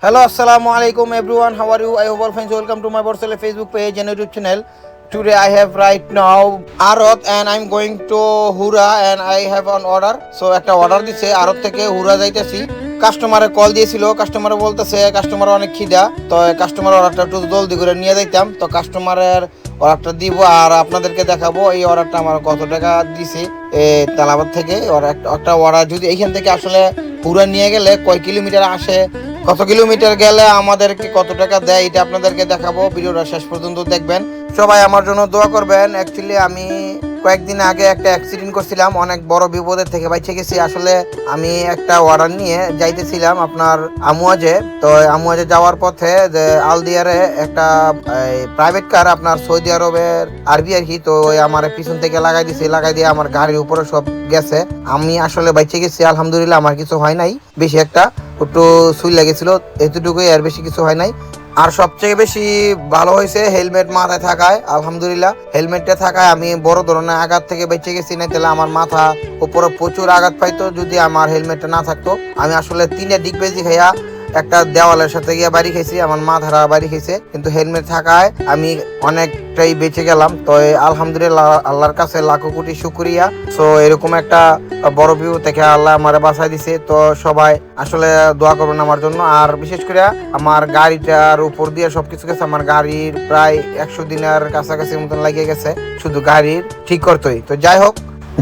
Hello, assalamu alaikum everyone. How are you? I hope all fine. So welcome to my Borsale Facebook page and YouTube channel. Today I have right now Arot and I'm going to Hura and I have an order. So একটা order দিছে আরত থেকে হুরা যাইতেছি। কাস্টমারে call দিয়েছিল, কাস্টমারে বলতেছে customer অনেক খিদা, তো কাস্টমার অর্ডারটা একটু জলদি করে নিয়ে যাইতাম। তো কাস্টমারের অর্ডারটা দিব আর আপনাদেরকে দেখাবো এই অর্ডারটা আমার কত টাকা দিছে তালাবাদ থেকে। একটা অর্ডার যদি এইখান থেকে আসলে হুরা নিয়ে গেলে কয় কিলোমিটার আসে, কত কিলোমিটার গেলে আমাদেরকে কত টাকা দেয়, এটা আপনাদেরকে দেখাবো। ভিডিওটা শেষ পর্যন্ত দেখবেন। সবাই আমার জন্য দোয়া করবেন। অ্যাকচুয়ালি আমি কয়েকদিন আগে একটা অ্যাক্সিডেন্ট করছিলাম, অনেক বড় বিপদের থেকে বাইচে গেছি। আসলে আমি একটা অর্ডার নিয়ে যাইতেছিলাম আপনার আমুয়াজে। তো আমুয়াজে যাওয়ার পথে যে আলদিয়ারে একটা প্রাইভেট কার আপনার সৌদি আরবের আরবি আর কি, তো ওই আমার পিছন থেকে লাগাই দিয়ে আমার গাড়ির উপরে সব গেছে। আমি আসলে বাইচে গেছি আলহামদুলিল্লাহ, আমার কিছু হয় নাই, বেশি একটা একটু সুই লেগেছিল, এতটুকুই, আর বেশি কিছু হয় নাই। আর সবচেয়ে বেশি ভালো হয়েছে হেলমেট মাথায় থাকায়, আলহামদুলিল্লাহ হেলমেটটা থাকায় আমি বড় ধরনের আঘাত থেকে বেঁচে গেছি। না তাহলে আমার মাথা উপরে প্রচুর আঘাত পাইতো যদি আমার হেলমেটটা না থাকতো। আমি আসলে 3 ডিগ বেজি খাইয়া একটা দেওয়ালের সাথে গিয়ে বাড়ি খেয়েছি, আমার মাথারা বাড়ি খেয়েছে, কিন্তু হেলমেট থাকায় আমি অনেকটাই বেঁচে গেলাম। তো আলহামদুলিল্লাহ, আল্লাহর কাছে লাখো কোটি শুকরিয়া। তো এরকম একটা বড় ভিউ থেকে আল্লাহ আমার বাঁচাই দিছে। তো সবাই আসলে দোয়া করবেন আমার জন্য। আর বিশেষ করে আমার গাড়িটার উপর দিয়ে সবকিছু গেছে, আমার গাড়ির প্রায় 100 দিনের কাছাকাছি মতন লাগিয়ে গেছে শুধু গাড়ির ঠিক করতেই। তো যাই হোক,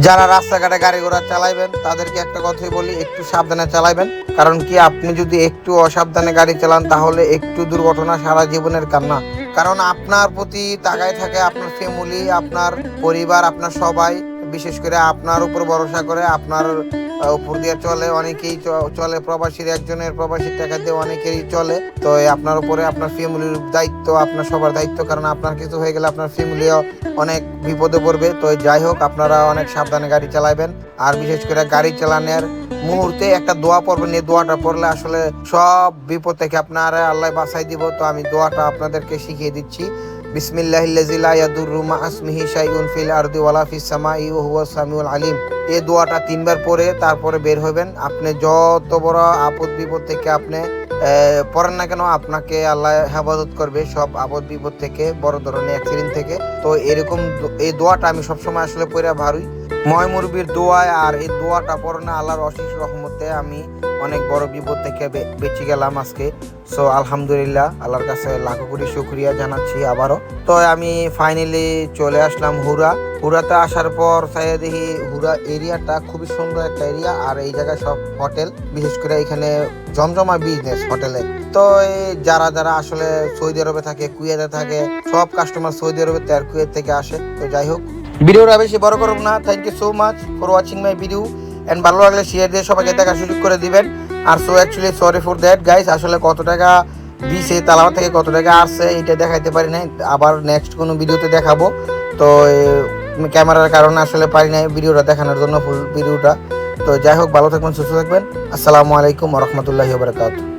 যারা রাস্তাঘাটে গাড়ি ঘোড়া চালাইবেন তাদেরকে একটা কথাই বলি, একটু সাবধানে চালাইবেন। কারণ কি, আপনি যদি একটু অসাবধানে গাড়ি চালান তাহলে একটু দুর্ঘটনা সারা জীবনের কান্না। কারণ আপনার প্রতি তাকায় থাকে আপনার ফ্যামিলি, আপনার পরিবার, আপনার সবাই বিশেষ করে আপনার উপর ভরসা করে, আপনার উপর দিয়ে চলে। অনেকেই চলে, প্রবাসীর একজনের প্রবাসীর টাকা দিয়ে অনেকেরই চলে। তো আপনার উপরে আপনার ফ্যামিলির দায়িত্ব, আপনার সবার দায়িত্ব, কারণ আপনার কিছু হয়ে গেলে আপনার ফ্যামিলিও অনেক বিপদে পড়বে। তো যাই হোক, আপনারা অনেক সাবধানে গাড়ি চালাবেন। আর বিশেষ করে গাড়ি চালানোর মুহূর্তে একটা দোয়া পড়বেন, এই দোয়াটা পড়লে আসলে সব বিপদ থেকে আপনারা আল্লাহ বাঁচাই দিব। তো আমি দোয়াটা আপনাদেরকে শিখিয়ে দিচ্ছি। বিসমিল্লাহিল্লাযী লা ইয়াদুররু মা ইসমিহি শাইউন ফিল আরদি ওয়ালা ফিস সামাই ওয়া হুয়াস সামিউল আলিম। এই দোয়াটা 3 বার পরে তারপরে বের হবেন। আপনি যত বড় আপদ বিপদ থেকে আপনি পড়েন না কেন, আপনাকে আল্লাহ হেফাজত করবে সব আপদ বিপদ থেকে, বড় ধরনের অ্যাক্সিডেন্ট থেকে। তো এরকম এই দোয়াটা আমি সবসময় আসলে পড়ে ভারুই ময় মুরব্বির দোয়ায়। আর এই দোয়াটা পড়ে আল্লাহর অশেষ রহমতে আমি অনেক বড় বিপদ থেকে বেঁচে গেলাম আজকে। সো আলহামদুলিল্লাহ, আল্লাহর কাছে লাখো কোটি শুকরিয়া জানাচ্ছি আবারও। তো আমি ফাইনালি চলে আসলাম হুরাতে। আসার পর চাই দেখি হুরা এরিয়াটা খুবই সুন্দর একটা এরিয়া। আর এই জায়গায় সব হোটেল, বিশেষ করে এখানে জমজমা বিজনেস হোটেলে। তো যারা যারা আসলে সৌদি আরবে থাকে, কুয়েতে থাকে, সব কাস্টমার সৌদি আরবে আর কুয়েত থেকে আসে। তো যাই হোক, ভিডিওটা বেশি বড় করব না। Thank you so much for watching my video and ভালো লাগলে শেয়ার দিয়ে সবাইকে দেখার সুযোগ করে দিবেন। আর so actually sorry for that guys, আসলে কত টাকা দিছে তালাবা থেকে কত টাকা আসছে এটা দেখাইতে পারি নাই, আবার নেক্সট কোনো ভিডিওতে দেখাবো। তো ক্যামেরার কারণে আসলে পারি নাই ভিডিওটা দেখানোর জন্য, ফুল ভিডিওটা। তো যাই হোক, ভালো থাকবেন, সুস্থ থাকবেন। আসসালামু আলাইকুম ওয়া রাহমাতুল্লাহি ওয়া বারাকাতুহু।